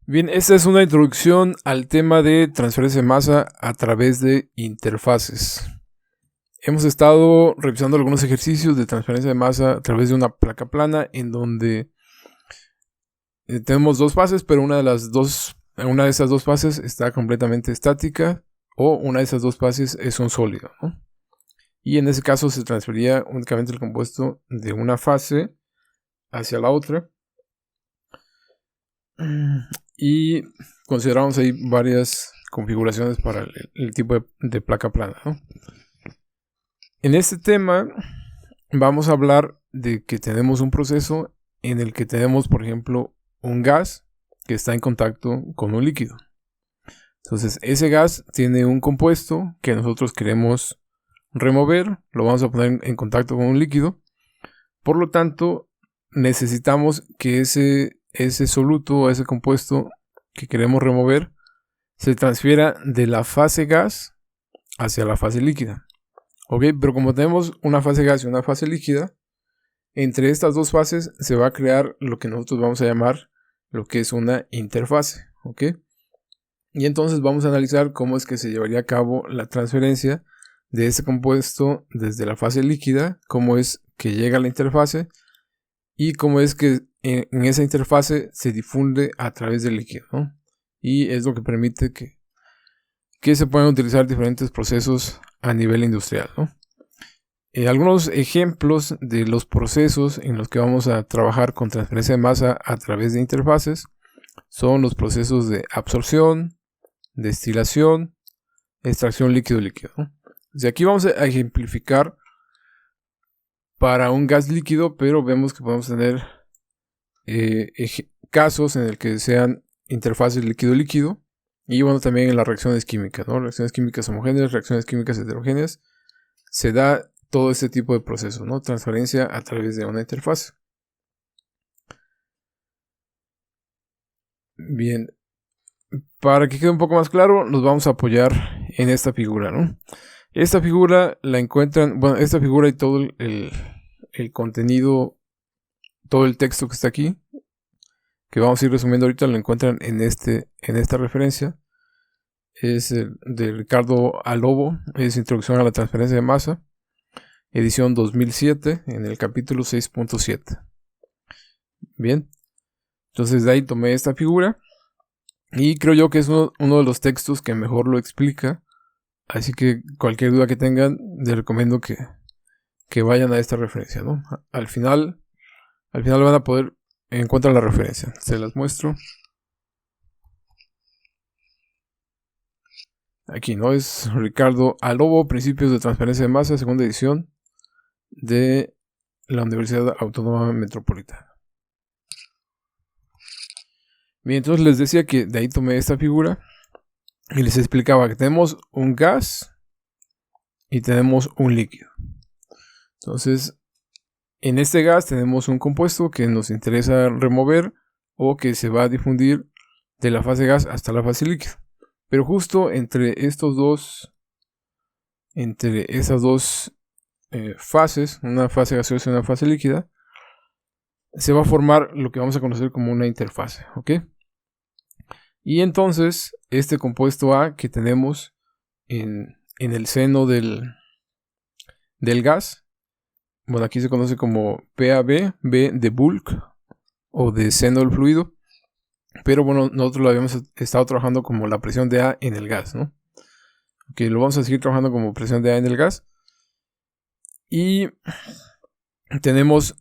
Bien, esta es una introducción al tema de transferencia de masa a través de interfaces. Hemos estado revisando algunos ejercicios de transferencia de masa a través de una placa plana en donde tenemos dos fases, pero una de esas dos fases está completamente estática o una de esas dos fases es un sólido, ¿no? Y en ese caso se transfería únicamente el compuesto de una fase hacia la otra. Y consideramos ahí varias configuraciones para el tipo de placa plana, ¿no? En este tema vamos a hablar de que tenemos un proceso en el que tenemos, por ejemplo, un gas que está en contacto con un líquido. Entonces, ese gas tiene un compuesto que nosotros queremos remover, lo vamos a poner en contacto con un líquido. Por lo tanto, necesitamos que ese soluto, ese compuesto que queremos remover, se transfiera de la fase gas hacia la fase líquida. Ok, pero como tenemos una fase gas y una fase líquida, entre estas dos fases se va a crear lo que nosotros vamos a llamar lo que es una interfase. Ok, y entonces vamos a analizar cómo es que se llevaría a cabo la transferencia de ese compuesto desde la fase líquida, cómo es que llega a la interfase y cómo es que en esa interfase se difunde a través del líquido, ¿no? Y es lo que permite que se puedan utilizar diferentes procesos a nivel industrial, ¿no? Algunos ejemplos de los procesos en los que vamos a trabajar con transferencia de masa a través de interfaces son los procesos de absorción, destilación, extracción líquido-líquido, ¿no? Entonces aquí vamos a ejemplificar para un gas líquido, pero vemos que podemos tener casos en el que sean interfaces líquido-líquido y bueno, también en las reacciones químicas, ¿no? Reacciones químicas homogéneas, reacciones químicas heterogéneas, se da todo este tipo de procesos, ¿no? Transferencia a través de una interfase. Bien, para que quede un poco más claro, nos vamos a apoyar en esta figura, ¿no? Esta figura la encuentran, bueno, esta figura y todo el contenido, todo el texto que está aquí, que vamos a ir resumiendo ahorita, lo encuentran en esta referencia. Es de Ricardo Alobo, es Introducción a la Transferencia de Masa, edición 2007, en el capítulo 6.7. Bien, entonces de ahí tomé esta figura y creo yo que es uno de los textos que mejor lo explica, así que cualquier duda que tengan, les recomiendo que vayan a esta referencia, ¿no? Al final van a poder encontrar la referencia, se las muestro. Aquí, ¿no? Es Ricardo Alobo, Principios de Transferencia de Masa, segunda edición de la Universidad Autónoma Metropolitana. Bien, entonces les decía que de ahí tomé esta figura y les explicaba que tenemos un gas y tenemos un líquido. Entonces, en este gas tenemos un compuesto que nos interesa remover o que se va a difundir de la fase gas hasta la fase líquida. Pero justo entre esas dos fases, una fase gaseosa y una fase líquida, se va a formar lo que vamos a conocer como una interfase, ¿ok? Y entonces, este compuesto A que tenemos en el seno del gas, bueno, aquí se conoce como PAB, B de bulk o de seno del fluido, pero bueno, nosotros lo habíamos estado trabajando como la presión de A en el gas, ¿no? Ok, lo vamos a seguir trabajando como presión de A en el gas. Y tenemos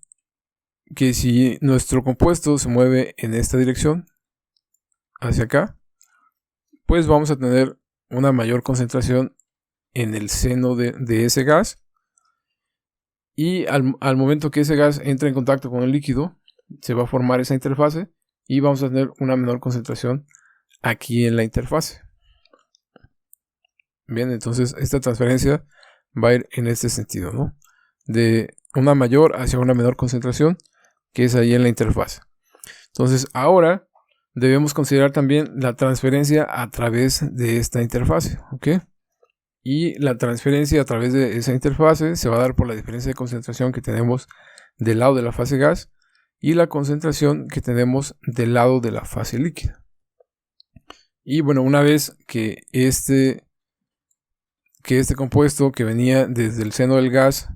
que si nuestro compuesto se mueve en esta dirección, hacia acá, pues vamos a tener una mayor concentración en el seno de ese gas. Y al momento que ese gas entra en contacto con el líquido, se va a formar esa interfase y vamos a tener una menor concentración aquí en la interfase. Bien, entonces esta transferencia va a ir en este sentido, ¿no? De una mayor hacia una menor concentración, que es ahí en la interfase. Entonces ahora debemos considerar también la transferencia a través de esta interfase, ¿ok? Y la transferencia a través de esa interfase se va a dar por la diferencia de concentración que tenemos del lado de la fase gas y la concentración que tenemos del lado de la fase líquida. Y bueno, una vez que este compuesto que venía desde el seno del gas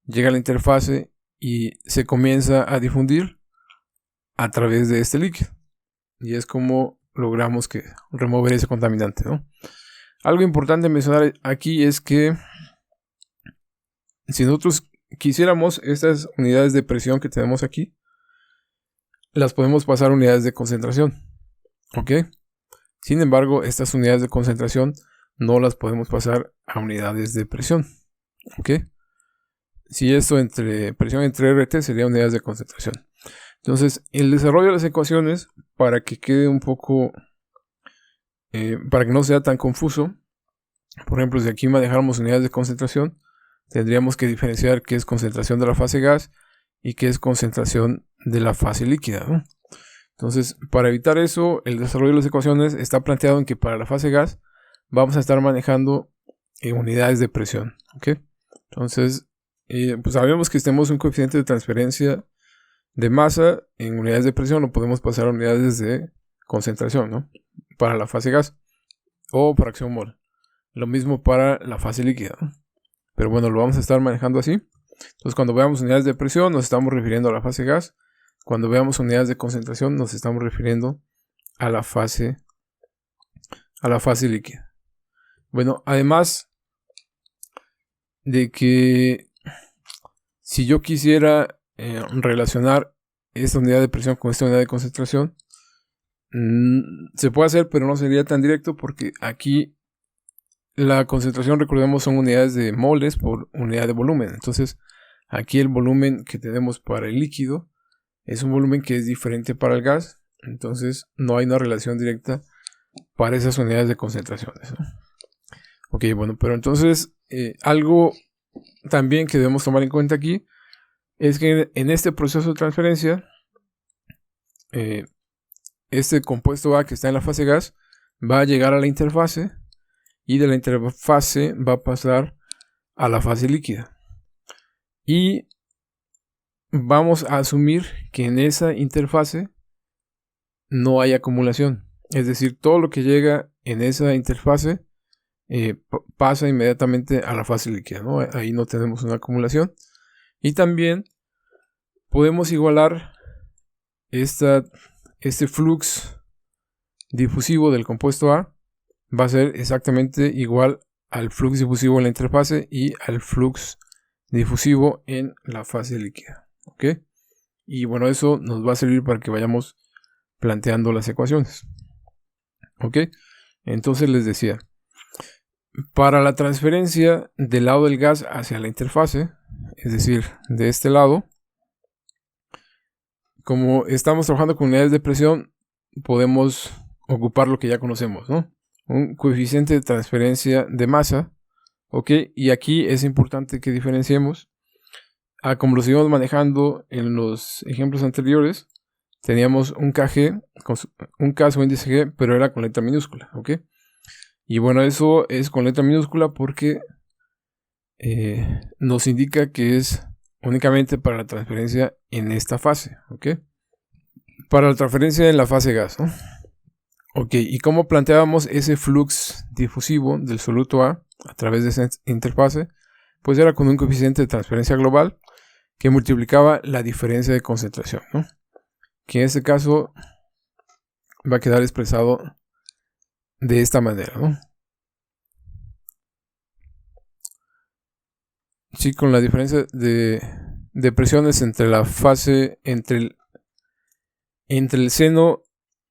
llega a la interfase y se comienza a difundir a través de este líquido. Y es como logramos remover ese contaminante, ¿no? Algo importante mencionar aquí es que si nosotros quisiéramos estas unidades de presión que tenemos aquí, las podemos pasar a unidades de concentración, ¿ok? Sin embargo, estas unidades de concentración no las podemos pasar a unidades de presión, ¿ok? Si esto presión entre RT sería unidades de concentración. Entonces, el desarrollo de las ecuaciones, para que quede un poco, para que no sea tan confuso, por ejemplo, si aquí manejáramos unidades de concentración, tendríamos que diferenciar qué es concentración de la fase gas y qué es concentración de la fase líquida, ¿no? Entonces, para evitar eso, el desarrollo de las ecuaciones está planteado en que para la fase gas vamos a estar manejando unidades de presión, ¿ok? Entonces, pues sabemos que si tenemos un coeficiente de transferencia de masa en unidades de presión, lo podemos pasar a unidades de concentración, ¿no? Para la fase gas o fracción mol. Lo mismo para la fase líquida, ¿no? Pero bueno, lo vamos a estar manejando así. Entonces, cuando veamos unidades de presión, nos estamos refiriendo a la fase gas. Cuando veamos unidades de concentración, nos estamos refiriendo a la fase líquida. Bueno, además de que si yo quisiera relacionar esta unidad de presión con esta unidad de concentración, se puede hacer, pero no sería tan directo porque aquí la concentración, recordemos, son unidades de moles por unidad de volumen. Entonces, aquí el volumen que tenemos para el líquido es un volumen que es diferente para el gas. Entonces, no hay una relación directa para esas unidades de concentraciones, ¿no? Ok, bueno, pero entonces, algo también que debemos tomar en cuenta aquí es que en este proceso de transferencia, este compuesto A que está en la fase gas va a llegar a la interfase y de la interfase va a pasar a la fase líquida. Y vamos a asumir que en esa interfase no hay acumulación. Es decir, todo lo que llega en esa interfase pasa inmediatamente a la fase líquida, ¿no? Ahí no tenemos una acumulación. Y también podemos igualar este flux difusivo del compuesto A. Va a ser exactamente igual al flux difusivo en la interfase y al flux difusivo en la fase líquida, ¿ok? Y bueno, eso nos va a servir para que vayamos planteando las ecuaciones, ¿ok? Entonces les decía, para la transferencia del lado del gas hacia la interfase, es decir, de este lado, como estamos trabajando con unidades de presión, podemos ocupar lo que ya conocemos, ¿no? Un coeficiente de transferencia de masa, ¿ok? Y aquí es importante que diferenciemos como lo seguimos manejando en los ejemplos anteriores. Teníamos un KG, un K o índice G, pero era con letra minúscula, ¿ok? Y bueno, eso es con letra minúscula porque nos indica que es únicamente para la transferencia en esta fase, ¿ok? Para la transferencia en la fase gas, ¿no? Ok, ¿y cómo planteábamos ese flux difusivo del soluto A través de esa interfase? Pues era con un coeficiente de transferencia global que multiplicaba la diferencia de concentración, ¿no? Que en este caso va a quedar expresado de esta manera, ¿no? Sí, con la diferencia de presiones entre la fase, entre el seno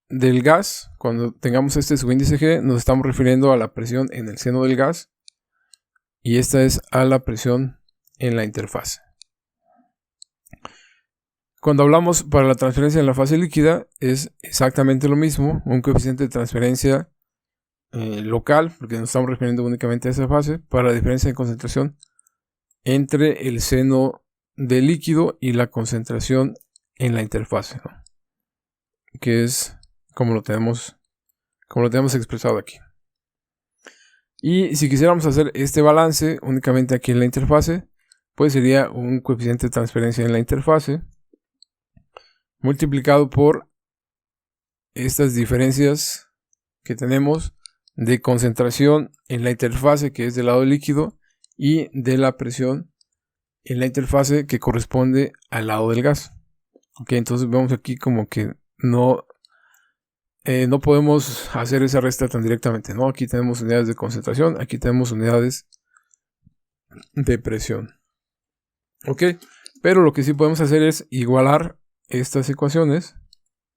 del gas, cuando tengamos este subíndice G, nos estamos refiriendo a la presión en el seno del gas y esta es a la presión en la interfase. Cuando hablamos para la transferencia en la fase líquida es exactamente lo mismo, un coeficiente de transferencia local, porque nos estamos refiriendo únicamente a esa fase, para la diferencia de concentración entre el seno del líquido y la concentración en la interfase, ¿no? Que es como lo tenemos expresado aquí. Y si quisiéramos hacer este balance únicamente aquí en la interfase, pues sería un coeficiente de transferencia en la interfase multiplicado por estas diferencias que tenemos de concentración en la interfase que es del lado del líquido y de la presión en la interfase que corresponde al lado del gas. Ok, entonces vemos aquí como que no podemos hacer esa resta tan directamente, ¿no? Aquí tenemos unidades de concentración, aquí tenemos unidades de presión. Ok, pero lo que sí podemos hacer es igualar estas ecuaciones.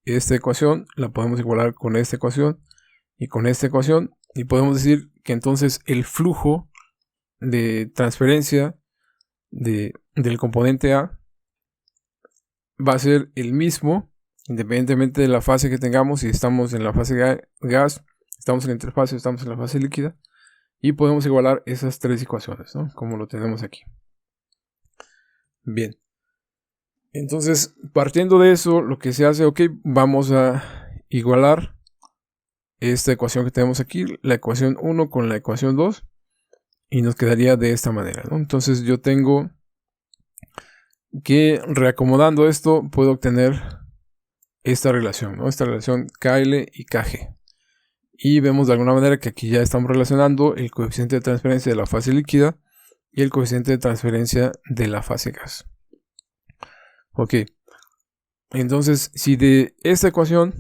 Esta ecuación la podemos igualar con esta ecuación y con esta ecuación, y podemos decir que entonces el flujo de transferencia del componente A va a ser el mismo independientemente de la fase que tengamos. Si estamos en la fase gas, estamos en la interfase, estamos en la fase líquida, y podemos igualar esas tres ecuaciones, ¿no? Como lo tenemos aquí. Bien, entonces partiendo de eso, lo que se hace, ok, vamos a igualar esta ecuación que tenemos aquí, la ecuación 1 con la ecuación 2, y nos quedaría de esta manera, ¿no? Entonces yo tengo que, reacomodando esto, puedo obtener esta relación, ¿no? Esta relación KL y KG. Y vemos de alguna manera que aquí ya estamos relacionando el coeficiente de transferencia de la fase líquida y el coeficiente de transferencia de la fase gas. Ok, entonces si de esta ecuación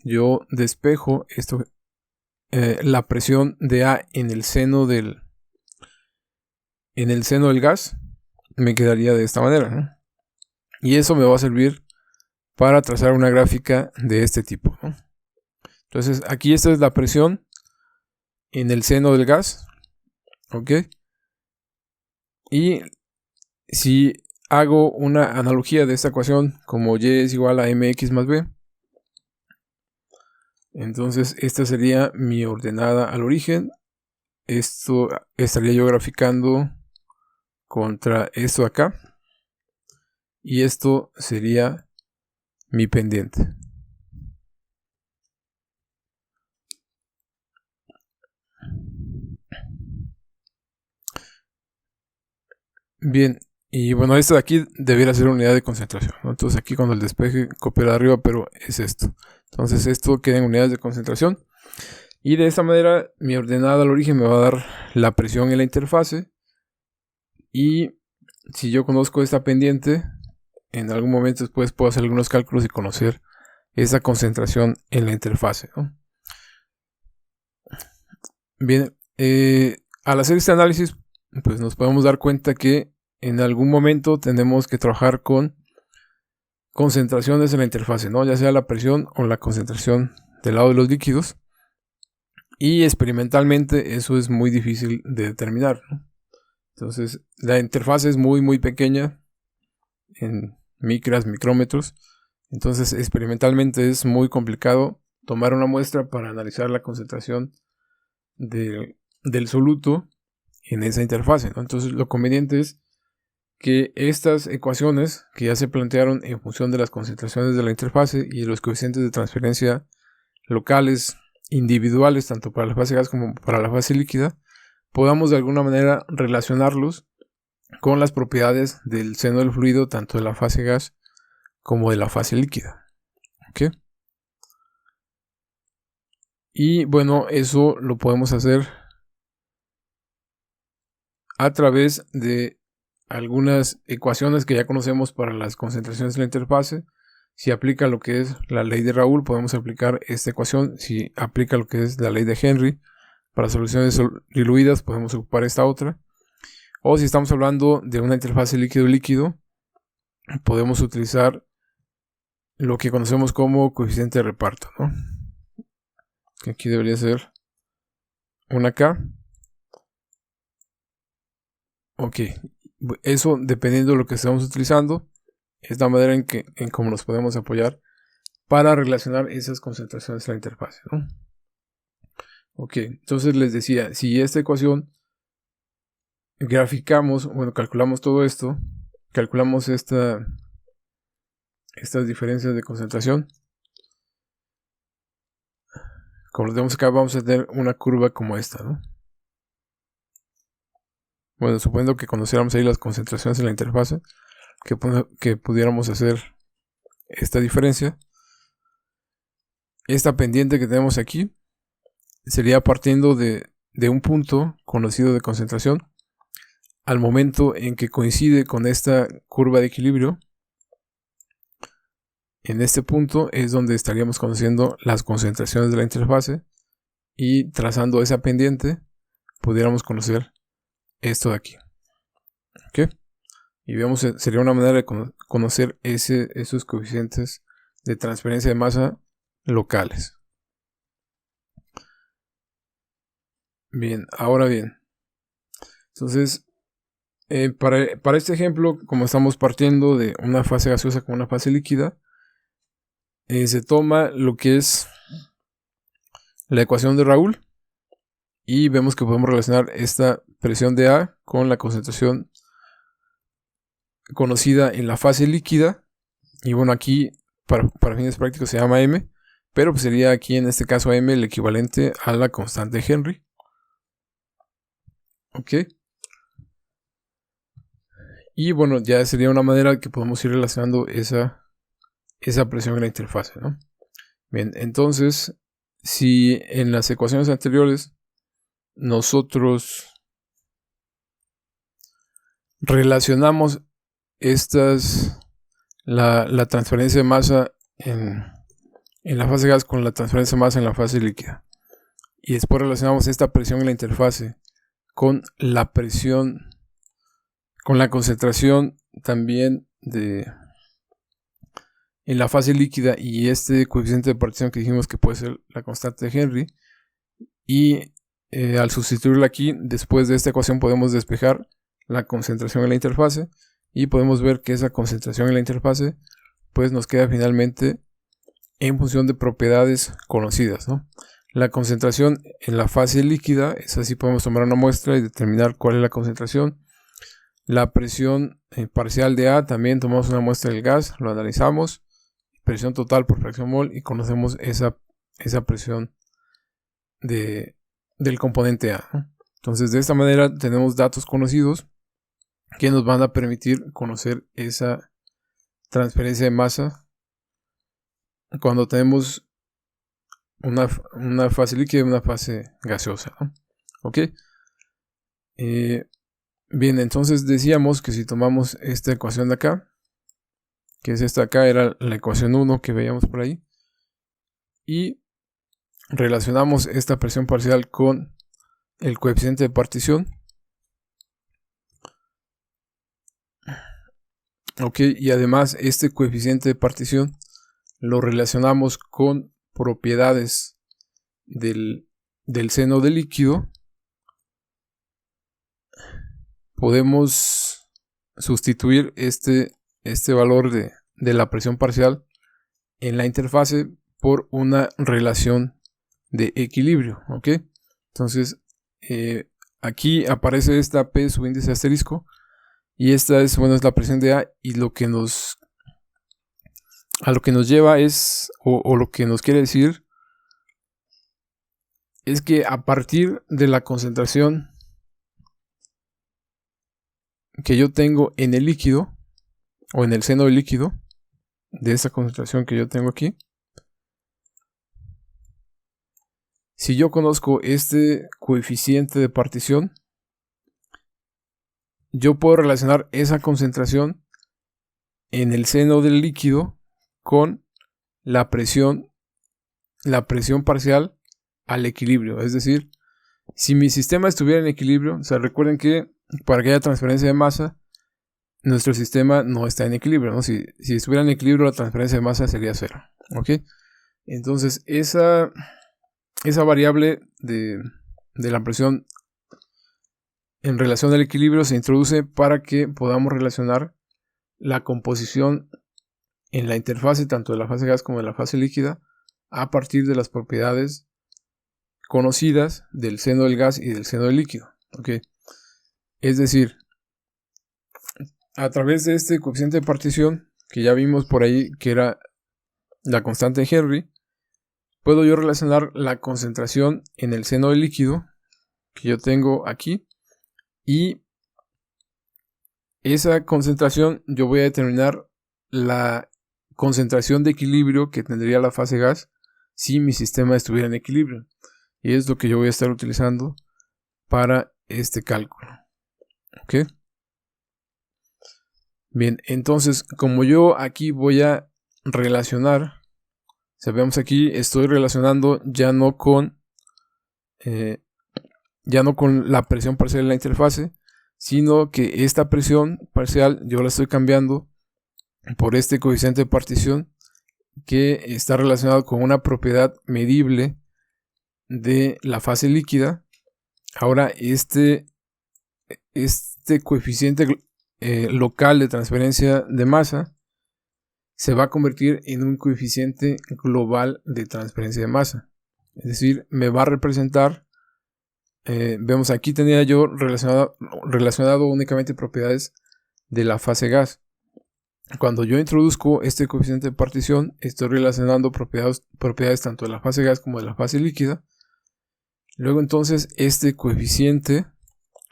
yo despejo esto, la presión de A en el seno del gas, me quedaría de esta manera, ¿no? Y eso me va a servir para trazar una gráfica de este tipo, ¿no? Entonces aquí esta es la presión en el seno del gas, ¿ok? Y si hago una analogía de esta ecuación como Y es igual a mx más b, entonces esta sería mi ordenada al origen. Esto estaría yo graficando contra esto acá, y esto sería mi pendiente. Bien, y bueno, esto de aquí debería ser unidad de concentración, ¿no? Entonces aquí cuando el despeje copiará arriba, pero es esto. Entonces esto queda en unidades de concentración. Y de esta manera mi ordenada al origen me va a dar la presión en la interfase. Y si yo conozco esta pendiente, en algún momento después puedo hacer algunos cálculos y conocer esa concentración en la interfase, ¿no? Bien, al hacer este análisis, pues nos podemos dar cuenta que en algún momento tenemos que trabajar con concentraciones en la interfase, ¿no? Ya sea la presión o la concentración del lado de los líquidos. Y experimentalmente eso es muy difícil de determinar, ¿no? Entonces la interfase es muy pequeña, en micras, micrómetros. Entonces experimentalmente es muy complicado tomar una muestra para analizar la concentración del soluto en esa interfase, ¿no? Entonces lo conveniente es que estas ecuaciones que ya se plantearon en función de las concentraciones de la interfase y de los coeficientes de transferencia locales individuales tanto para la fase gas como para la fase líquida, podamos de alguna manera relacionarlos con las propiedades del seno del fluido tanto de la fase gas como de la fase líquida. ¿Okay? Y bueno, eso lo podemos hacer a través de algunas ecuaciones que ya conocemos para las concentraciones de la interfase. Si aplica lo que es la ley de Raoult, podemos aplicar esta ecuación. Si aplica lo que es la ley de Henry, para soluciones diluidas podemos ocupar esta otra. O si estamos hablando de una interfase líquido-líquido, podemos utilizar lo que conocemos como coeficiente de reparto, ¿no? Que aquí debería ser una K. Ok, eso dependiendo de lo que estemos utilizando, es la manera en cómo nos podemos apoyar para relacionar esas concentraciones en la interfase, ¿no? Ok, entonces les decía, si esta ecuación graficamos, bueno, calculamos todo esto, calculamos estas diferencias de concentración, como lo tenemos acá, vamos a tener una curva como esta, ¿no? Bueno, suponiendo que conociéramos ahí las concentraciones en la interfase, que pudiéramos hacer esta diferencia. Esta pendiente que tenemos aquí sería partiendo de un punto conocido de concentración al momento en que coincide con esta curva de equilibrio. En este punto es donde estaríamos conociendo las concentraciones de la interfase y trazando esa pendiente pudiéramos conocer esto de aquí. ¿Ok? Y vemos, sería una manera de conocer esos coeficientes de transferencia de masa locales. Bien, ahora bien. Entonces, para este ejemplo, como estamos partiendo de una fase gaseosa con una fase líquida, se toma lo que es la ecuación de Raoult y vemos que podemos relacionar esta presión de A con la concentración conocida en la fase líquida. Y bueno, aquí para fines prácticos se llama M, pero pues sería aquí en este caso M el equivalente a la constante de Henry. Ok. Y bueno, ya sería una manera que podemos ir relacionando esa presión en la interfase, ¿no? Bien, entonces, si en las ecuaciones anteriores nosotros relacionamos la transferencia de masa en la fase gas con la transferencia de masa en la fase líquida, y después relacionamos esta presión en la interfase con la presión, con la concentración también en la fase líquida y este coeficiente de partición que dijimos que puede ser la constante de Henry, y al sustituirla aquí, después de esta ecuación podemos despejar la concentración en la interfase y podemos ver que esa concentración en la interfase pues nos queda finalmente en función de propiedades conocidas, ¿no? La concentración en la fase líquida es así, podemos tomar una muestra y determinar cuál es la concentración. La presión parcial de A, también tomamos una muestra del gas, lo analizamos, presión total por fracción mol y conocemos esa presión del componente A, ¿no? Entonces de esta manera tenemos datos conocidos que nos van a permitir conocer esa transferencia de masa cuando tenemos una fase líquida y una fase gaseosa, ¿no? Ok. Bien, entonces decíamos que si tomamos esta ecuación de acá, que es esta acá, era la ecuación 1 que veíamos por ahí, y relacionamos esta presión parcial con el coeficiente de partición. Ok, y además este coeficiente de partición lo relacionamos con propiedades del seno del líquido. Podemos sustituir este valor de la presión parcial en la interfase por una relación de equilibrio, ¿ok? Entonces, aquí aparece esta P subíndice asterisco y esta es la presión de A, y a lo que nos lleva es, o lo que nos quiere decir es que a partir de la concentración que yo tengo en el líquido o en el seno del líquido, de esa concentración que yo tengo aquí, si yo conozco este coeficiente de partición, yo puedo relacionar esa concentración en el seno del líquido con la presión parcial al equilibrio. Es decir, si mi sistema estuviera en equilibrio, o sea, recuerden que para que haya transferencia de masa, nuestro sistema no está en equilibrio, ¿no? Si estuviera en equilibrio, la transferencia de masa sería 0. ¿Ok? Entonces, esa variable de la presión en relación al equilibrio se introduce para que podamos relacionar la composición en la interfase, tanto de la fase gas como de la fase líquida, a partir de las propiedades conocidas del seno del gas y del seno del líquido. ¿Ok? Es decir, a través de este coeficiente de partición, que ya vimos por ahí que era la constante de Henry, puedo yo relacionar la concentración en el seno del líquido que yo tengo aquí, y esa concentración yo voy a determinar la concentración de equilibrio que tendría la fase gas si mi sistema estuviera en equilibrio. y es lo que yo voy a estar utilizando para este cálculo. ¿Ok? Bien, entonces como yo aquí voy a relacionar, sabemos aquí estoy relacionando ya no con la presión parcial en la interfase, sino que esta presión parcial yo la estoy cambiando por este coeficiente de partición que está relacionado con una propiedad medible de la fase líquida. Ahora este coeficiente local de transferencia de masa se va a convertir en un coeficiente global de transferencia de masa. Es decir, me va a representar, vemos aquí tenía yo relacionado únicamente propiedades de la fase gas. Cuando yo introduzco este coeficiente de partición, estoy relacionando propiedades tanto de la fase gas como de la fase líquida. Luego entonces este coeficiente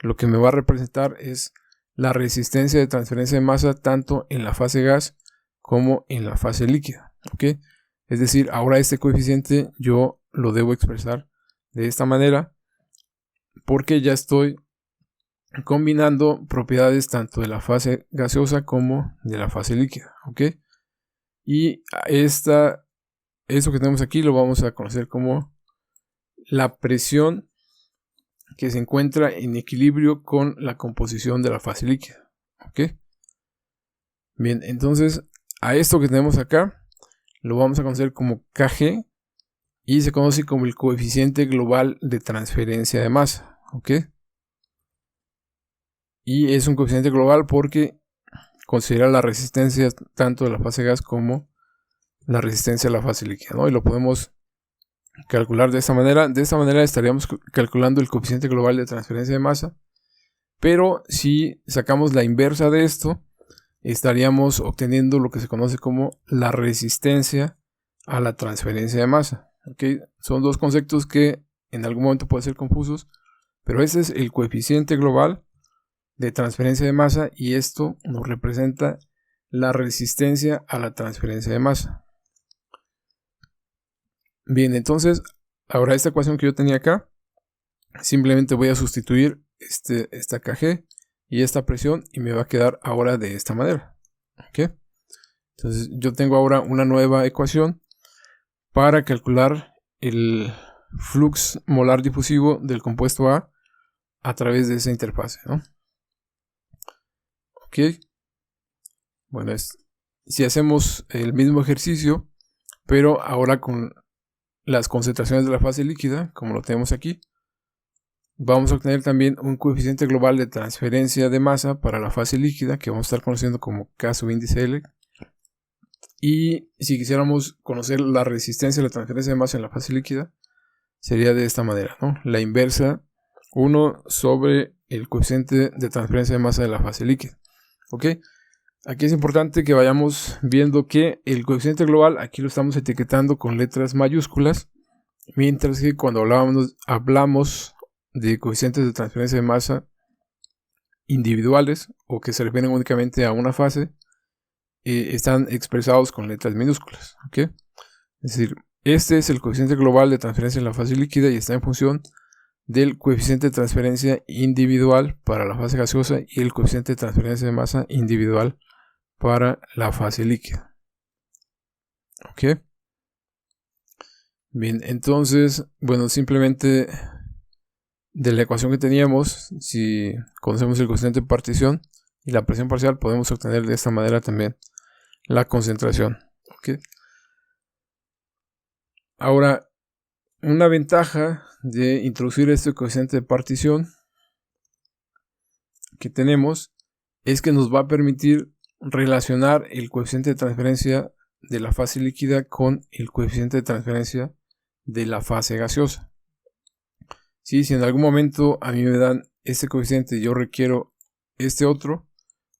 lo que me va a representar es la resistencia de transferencia de masa tanto en la fase gas como en la fase líquida. ¿Okay? Es decir, ahora este coeficiente yo lo debo expresar de esta manera porque ya estoy combinando propiedades tanto de la fase gaseosa como de la fase líquida. ¿Okay? Y eso que tenemos aquí lo vamos a conocer como la presión que se encuentra en equilibrio con la composición de la fase líquida. ¿Ok? Bien, entonces a esto que tenemos acá lo vamos a conocer como Kg y se conoce como el coeficiente global de transferencia de masa. ¿Ok? Y es un coeficiente global porque considera la resistencia tanto de la fase gas como la resistencia de la fase líquida, ¿no? Y lo podemos calcular de esta manera. De esta manera estaríamos calculando el coeficiente global de transferencia de masa. Pero si sacamos la inversa de esto, estaríamos obteniendo lo que se conoce como la resistencia a la transferencia de masa. ¿Okay? Son dos conceptos que en algún momento pueden ser confusos, pero este es el coeficiente global de transferencia de masa y esto nos representa la resistencia a la transferencia de masa. Bien, entonces ahora esta ecuación que yo tenía acá, simplemente voy a sustituir esta Kg y esta presión y me va a quedar ahora de esta manera. ¿Okay? Entonces yo tengo ahora una nueva ecuación para calcular el flux molar difusivo del compuesto a través de esa interfase, ¿no? Ok. Bueno, si hacemos el mismo ejercicio, pero ahora con las concentraciones de la fase líquida, como lo tenemos aquí, vamos a obtener también un coeficiente global de transferencia de masa para la fase líquida, que vamos a estar conociendo como K sub índice L. Y si quisiéramos conocer la resistencia a la transferencia de masa en la fase líquida, sería de esta manera, ¿no? La inversa 1 sobre el coeficiente de transferencia de masa de la fase líquida. ¿Ok? Aquí es importante que vayamos viendo que el coeficiente global aquí lo estamos etiquetando con letras mayúsculas, mientras que cuando hablamos de coeficientes de transferencia de masa individuales o que se refieren únicamente a una fase, están expresados con letras minúsculas. ¿Okay? Es decir, este es el coeficiente global de transferencia en la fase líquida y está en función del coeficiente de transferencia individual para la fase gaseosa y el coeficiente de transferencia de masa individual para la fase líquida. ¿Ok? Bien, entonces, bueno, simplemente de la ecuación que teníamos, si conocemos el coeficiente de partición y la presión parcial, podemos obtener de esta manera también la concentración. ¿Ok? Ahora, una ventaja de introducir este coeficiente de partición que tenemos es que nos va a permitir relacionar el coeficiente de transferencia de la fase líquida con el coeficiente de transferencia de la fase gaseosa. Si en algún momento a mí me dan este coeficiente y yo requiero este otro,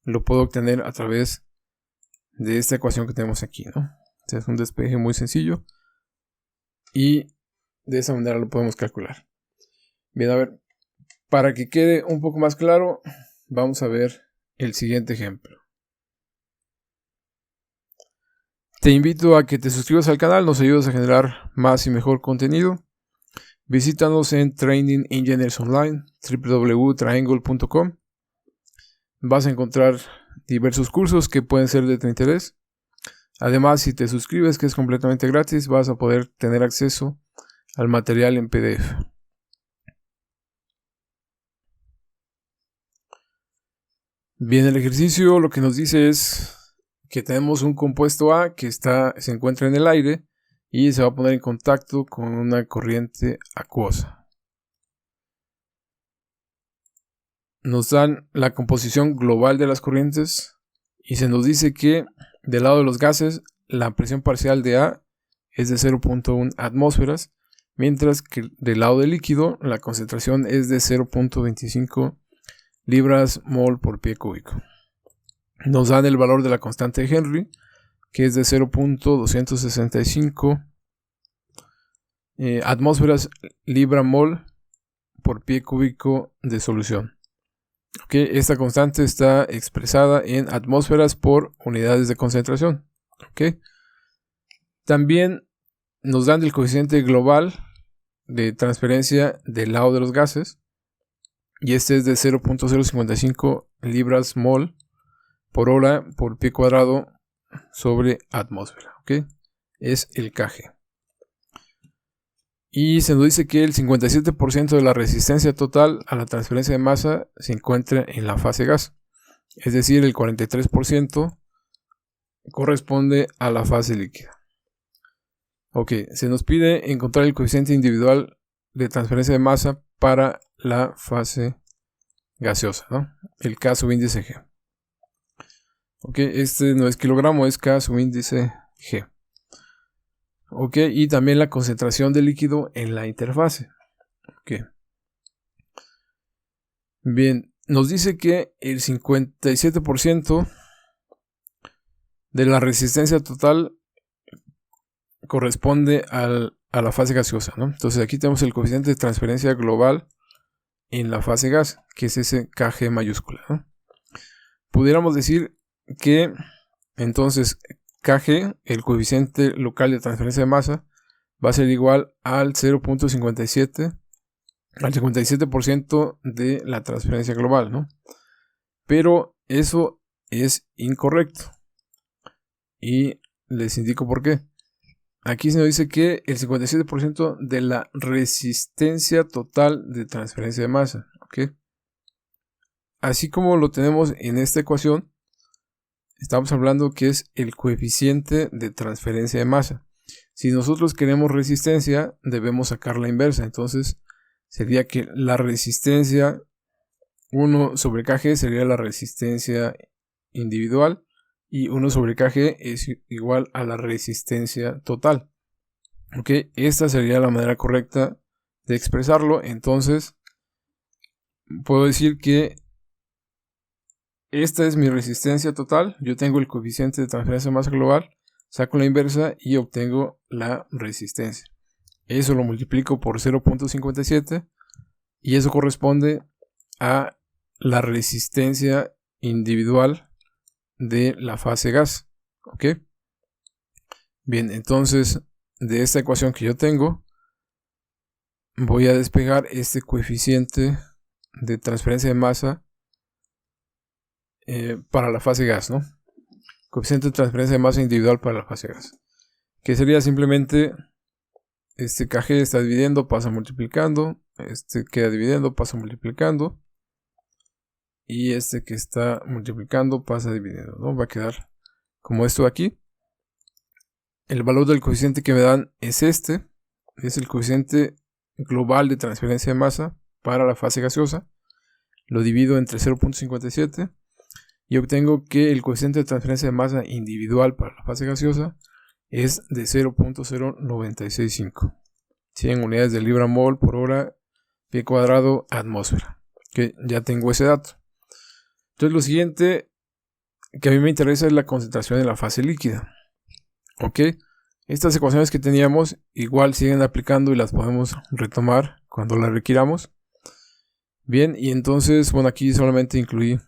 lo puedo obtener a través de esta ecuación que tenemos aquí, ¿no? Este es un despeje muy sencillo y de esa manera lo podemos calcular. Bien, a ver, para que quede un poco más claro, vamos a ver el siguiente ejemplo. Te invito a que te suscribas al canal, nos ayudas a generar más y mejor contenido. Visítanos en Training Engineers Online, www.triangle.com. Vas a encontrar diversos cursos que pueden ser de tu interés. Además, si te suscribes, que es completamente gratis, vas a poder tener acceso al material en PDF. Bien, el ejercicio lo que nos dice es que tenemos un compuesto A que se encuentra en el aire y se va a poner en contacto con una corriente acuosa. Nos dan la composición global de las corrientes y se nos dice que del lado de los gases la presión parcial de A es de 0.1 atmósferas, mientras que del lado del líquido la concentración es de 0.25 libras mol por pie cúbico. Nos dan el valor de la constante de Henry, que es de 0.265 atmósferas libra mol por pie cúbico de solución. Okay, esta constante está expresada en atmósferas por unidades de concentración. Okay. También nos dan el coeficiente global de transferencia del lado de los gases, y este es de 0.055 libras mol por hora por pie cuadrado sobre atmósfera. ¿Okay? Es el kg. Y se nos dice que el 57% de la resistencia total a la transferencia de masa se encuentra en la fase gas. Es decir, el 43% corresponde a la fase líquida. Ok, se nos pide encontrar el coeficiente individual de transferencia de masa para la fase gaseosa, ¿no? El K subíndice G. Ok, este no es kilogramo, es K subíndice G. Ok, y también la concentración de líquido en la interfase. Ok. Bien, nos dice que el 57% de la resistencia total corresponde a la fase gaseosa, ¿no? Entonces aquí tenemos el coeficiente de transferencia global en la fase gas, que es ese Kg mayúscula, ¿no? Pudiéramos decir que entonces Kg, el coeficiente local de transferencia de masa, va a ser igual al 0.57, al 57% de la transferencia global, ¿no? Pero eso es incorrecto. Y les indico por qué. Aquí se nos dice que el 57% de la resistencia total de transferencia de masa, ¿ok? Así como lo tenemos en esta ecuación, estamos hablando que es el coeficiente de transferencia de masa. Si nosotros queremos resistencia, debemos sacar la inversa. Entonces, sería que la resistencia 1 sobre Kg sería la resistencia individual y 1 sobre Kg es igual a la resistencia total. Ok, esta sería la manera correcta de expresarlo. Entonces, puedo decir que esta es mi resistencia total. Yo tengo el coeficiente de transferencia de masa global, saco la inversa y obtengo la resistencia. Eso lo multiplico por 0.57 y eso corresponde a la resistencia individual de la fase gas. ¿Ok? Bien, entonces de esta ecuación que yo tengo, voy a despegar este coeficiente de transferencia de masa para la fase gas, ¿no? Coeficiente de transferencia de masa individual para la fase gas. Que sería simplemente este Kg está dividiendo, pasa multiplicando. Este queda dividiendo, pasa multiplicando. Y este que está multiplicando pasa dividiendo, ¿no? Va a quedar como esto de aquí. El valor del coeficiente que me dan es este. Es el coeficiente global de transferencia de masa para la fase gaseosa. Lo divido entre 0.57 y obtengo que el coeficiente de transferencia de masa individual para la fase gaseosa es de 0.0965. 100 unidades de libra mol por hora pie cuadrado atmósfera. Que ya tengo ese dato. Entonces lo siguiente que a mí me interesa es la concentración en la fase líquida. Ok, estas ecuaciones que teníamos igual siguen aplicando y las podemos retomar cuando las requiramos. Bien, y entonces, bueno, aquí solamente incluí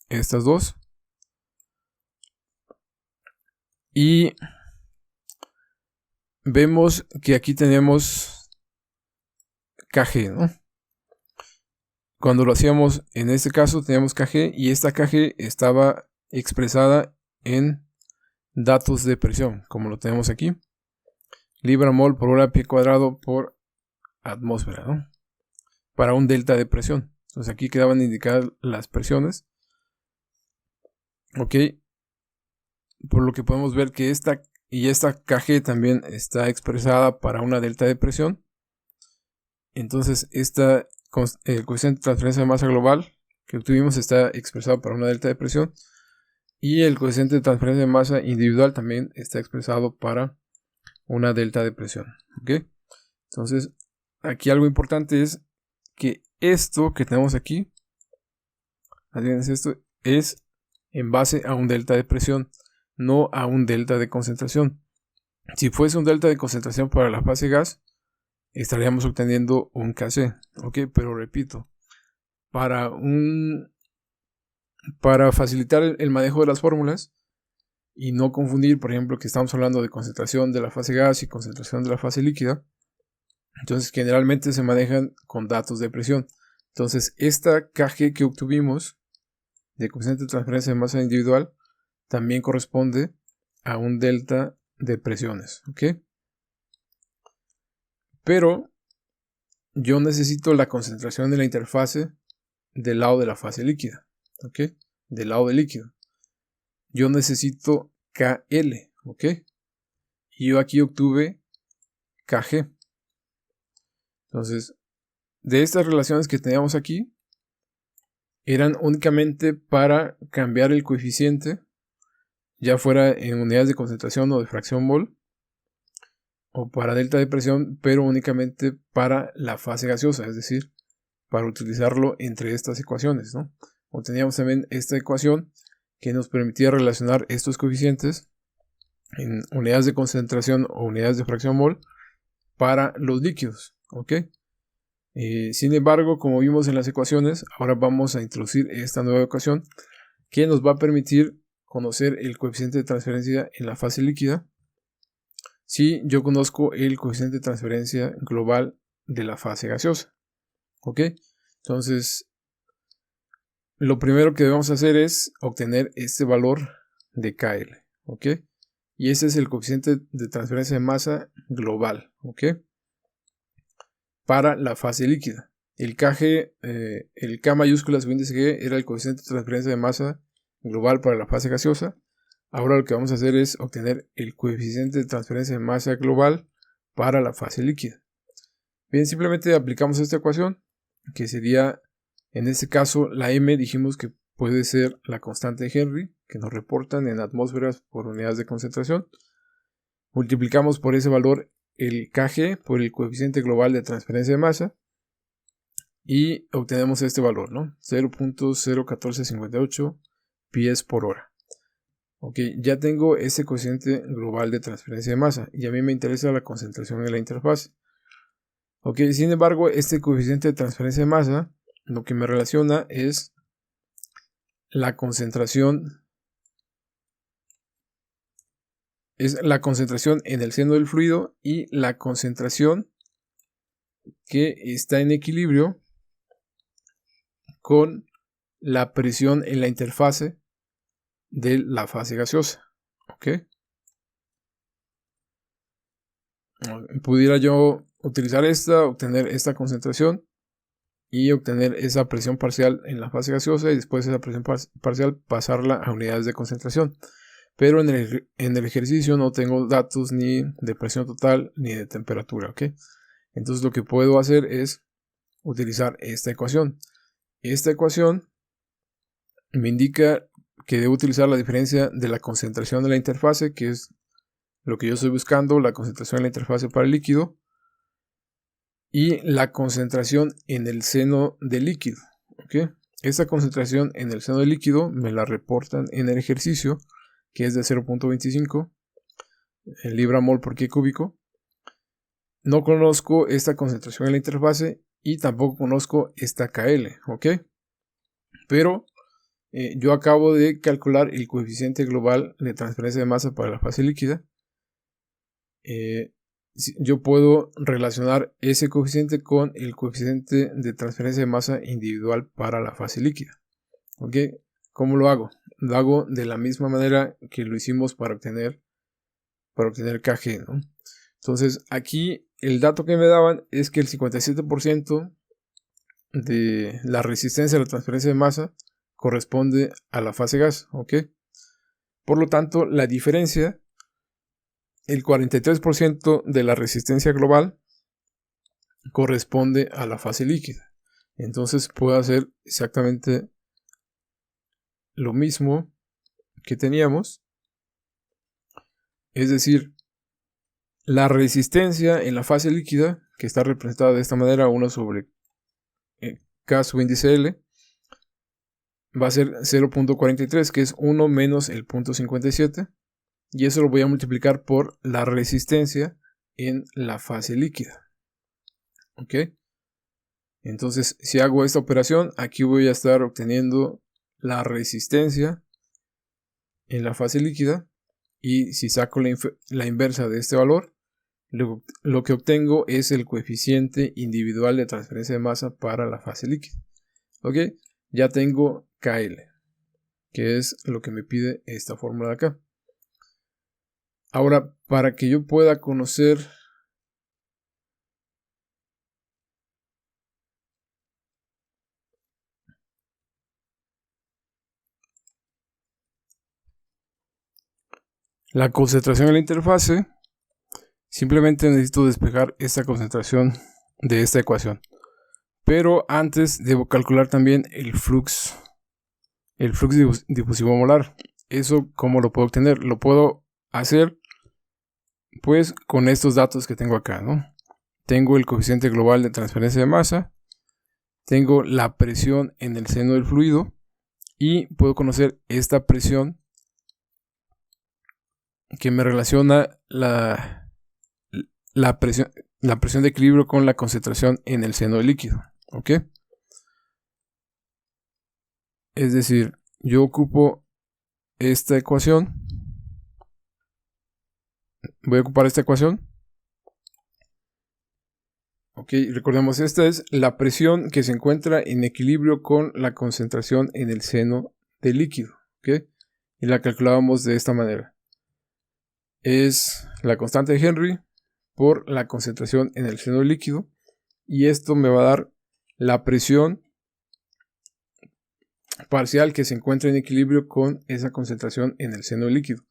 estas dos. Y vemos que aquí tenemos KG, ¿no? Cuando lo hacíamos, en este caso teníamos KG y esta KG estaba expresada en datos de presión, como lo tenemos aquí. Libra mol por hora pie cuadrado por atmósfera, ¿no? Para un delta de presión. Entonces aquí quedaban indicadas las presiones. Ok. Por lo que podemos ver que esta KG también está expresada para una delta de presión. Entonces el coeficiente de transferencia de masa global que obtuvimos está expresado para una delta de presión. Y el coeficiente de transferencia de masa individual también está expresado para una delta de presión. ¿Ok? Entonces, aquí algo importante es que esto que tenemos aquí, esto es en base a un delta de presión, no a un delta de concentración. Si fuese un delta de concentración para la fase gas, estaríamos obteniendo un Kc. ¿Ok? Pero repito, para facilitar el manejo de las fórmulas y no confundir, por ejemplo, que estamos hablando de concentración de la fase gas y concentración de la fase líquida, entonces generalmente se manejan con datos de presión. Entonces esta KG que obtuvimos de coeficiente de transferencia de masa individual también corresponde a un delta de presiones. ¿Ok? Pero yo necesito la concentración de la interfase del lado de la fase líquida. ¿Ok? Del lado del líquido. Yo necesito KL. ¿Ok? Y yo aquí obtuve KG. Entonces, de estas relaciones que teníamos aquí, eran únicamente para cambiar el coeficiente, ya fuera en unidades de concentración o de fracción mol, o para delta de presión, pero únicamente para la fase gaseosa, es decir, para utilizarlo entre estas ecuaciones, ¿no? Obteníamos también esta ecuación que nos permitía relacionar estos coeficientes en unidades de concentración o unidades de fracción mol para los líquidos, ¿ok? Sin embargo, como vimos en las ecuaciones, ahora vamos a introducir esta nueva ecuación que nos va a permitir conocer el coeficiente de transferencia en la fase líquida si yo conozco el coeficiente de transferencia global de la fase gaseosa. ¿Ok? Entonces, lo primero que debemos hacer es obtener este valor de KL. ¿Ok? Y ese es el coeficiente de transferencia de masa global. ¿Ok? Para la fase líquida. El KG, el K mayúscula su índice G era el coeficiente de transferencia de masa global para la fase gaseosa. Ahora lo que vamos a hacer es obtener el coeficiente de transferencia de masa global para la fase líquida. Bien, simplemente aplicamos esta ecuación, que sería, en este caso, la M dijimos que puede ser la constante de Henry, que nos reportan en atmósferas por unidades de concentración. Multiplicamos por ese valor el KG por el coeficiente global de transferencia de masa y obtenemos este valor, ¿no? 0.01458 pies por hora. Ok, ya tengo ese coeficiente global de transferencia de masa y a mí me interesa la concentración en la interfaz. Ok, sin embargo, este coeficiente de transferencia de masa lo que me relaciona es la concentración. Es la concentración en el seno del fluido y la concentración que está en equilibrio con la presión en la interfase de la fase gaseosa. ¿Ok? Pudiera yo utilizar obtener esta concentración y obtener esa presión parcial en la fase gaseosa y después esa presión parcial pasarla a unidades de concentración. Pero en el ejercicio no tengo datos ni de presión total ni de temperatura. ¿Ok? Entonces lo que puedo hacer es utilizar esta ecuación. Esta ecuación me indica que debo utilizar la diferencia de la concentración de la interfase, que es lo que yo estoy buscando, la concentración en la interfase para el líquido, y la concentración en el seno del líquido. ¿Okay? Esta concentración en el seno del líquido me la reportan en el ejercicio, que es de 0.25 libra mol por pie cúbico. No conozco esta concentración en la interfase y tampoco conozco esta KL. ¿Ok? Pero yo acabo de calcular el coeficiente global de transferencia de masa para la fase líquida. yo puedo relacionar ese coeficiente con el coeficiente de transferencia de masa individual para la fase líquida. ¿Ok? ¿Cómo lo hago? Lo hago de la misma manera que lo hicimos para obtener Kg, ¿no? Entonces, aquí el dato que me daban es que el 57% de la resistencia a la transferencia de masa corresponde a la fase gas, ¿ok? Por lo tanto, la diferencia, el 43% de la resistencia global corresponde a la fase líquida. Entonces puedo hacer exactamente lo mismo que teníamos. Es decir, la resistencia en la fase líquida, que está representada de esta manera, 1 sobre K sub índice L, va a ser 0.43, que es 1 menos el 0.57. Y eso lo voy a multiplicar por la resistencia en la fase líquida. ¿Ok? Entonces, si hago esta operación, aquí voy a estar obteniendo la resistencia en la fase líquida. Y si saco la inversa de este valor, lo que obtengo es el coeficiente individual de transferencia de masa para la fase líquida. ¿Ok? Ya tengo KL, que es lo que me pide esta fórmula de acá. Ahora, para que yo pueda conocer la concentración en la interfase, simplemente necesito despejar esta concentración de esta ecuación. Pero antes debo calcular también el flux difusivo molar. ¿Eso cómo lo puedo obtener? Lo puedo hacer pues con estos datos que tengo acá, ¿no? Tengo el coeficiente global de transferencia de masa, tengo la presión en el seno del fluido y puedo conocer esta presión que me relaciona la presión de equilibrio con la concentración en el seno del líquido. ¿Ok? Es decir, yo ocupo esta ecuación. Voy a ocupar esta ecuación. Ok, recordemos, esta es la presión que se encuentra en equilibrio con la concentración en el seno del líquido. ¿Ok? Y la calculábamos de esta manera. Es la constante de Henry por la concentración en el seno del líquido. Y esto me va a dar la presión parcial que se encuentra en equilibrio con esa concentración en el seno del líquido.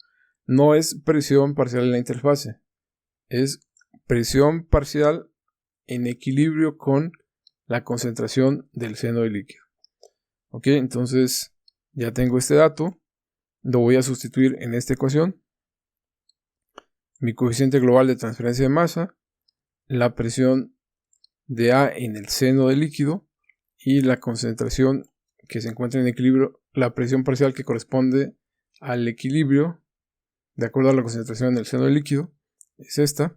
No es presión parcial en la interfase, es presión parcial en equilibrio con la concentración del seno del líquido. Ok, entonces ya tengo este dato, lo voy a sustituir en esta ecuación. Mi coeficiente global de transferencia de masa, la presión de A en el seno del líquido y la concentración que se encuentra en equilibrio, la presión parcial que corresponde al equilibrio de acuerdo a la concentración en el seno del líquido, es esta.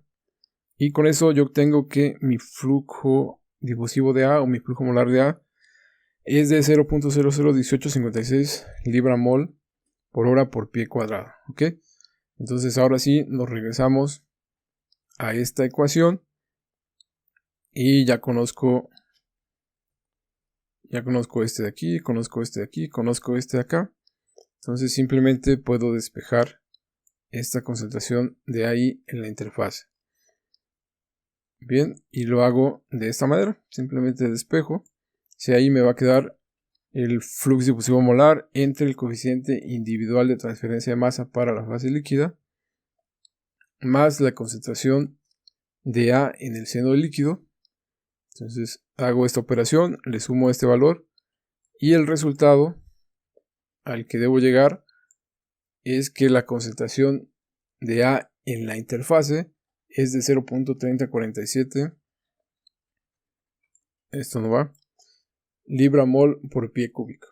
Y con eso yo obtengo que mi flujo difusivo de A o mi flujo molar de A es de 0.001856 libra-mol por hora por pie cuadrado. ¿Ok? Entonces ahora sí nos regresamos a esta ecuación y ya conozco este de aquí, conozco este de aquí, conozco este de acá. Entonces simplemente puedo despejar esta concentración de ahí en la interfase. Bien, y lo hago de esta manera, simplemente despejo. Si ahí me va a quedar el flux difusivo molar entre el coeficiente individual de transferencia de masa para la fase líquida más la concentración de A en el seno del líquido. Entonces hago esta operación, le sumo este valor y el resultado al que debo llegar es que la concentración de A en la interfase es de 0.3047. Esto no va. Libra-mol por pie cúbico.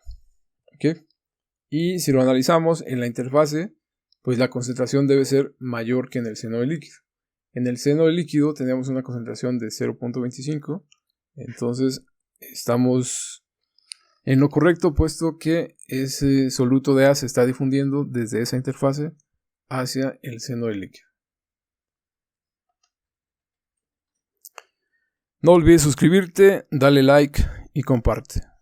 ¿Ok? Y si lo analizamos en la interfase, pues la concentración debe ser mayor que en el seno del líquido. En el seno del líquido tenemos una concentración de 0.25. Entonces estamos en lo correcto, puesto que ese soluto de A se está difundiendo desde esa interfase hacia el seno del líquido. No olvides suscribirte, dale like y comparte.